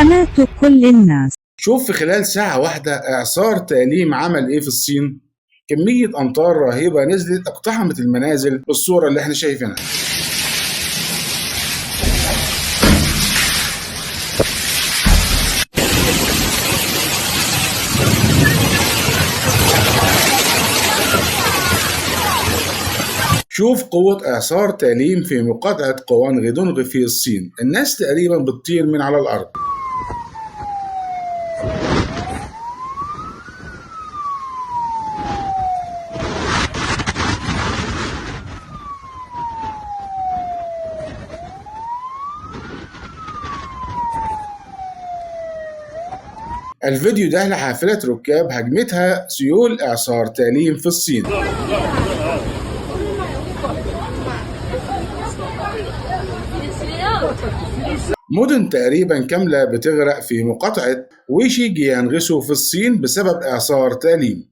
قناة كل الناس. شوف في خلال ساعة واحدة إعصار تأليم عمل إيه في الصين؟ كمية أمطار رهيبة نزلت اقتحمت المنازل بالصورة اللي احنا شايفينها. شوف قوة إعصار تأليم في مقاطعة قوانغ دونغ في الصين، الناس تقريبا بتطير من على الأرض. الفيديو ده لحافلة ركاب هجمتها سيول إعصار تأليم في الصين. مدن تقريبا كاملة بتغرق في مقاطعة ويشي جيانغسو في الصين بسبب إعصار تأليم.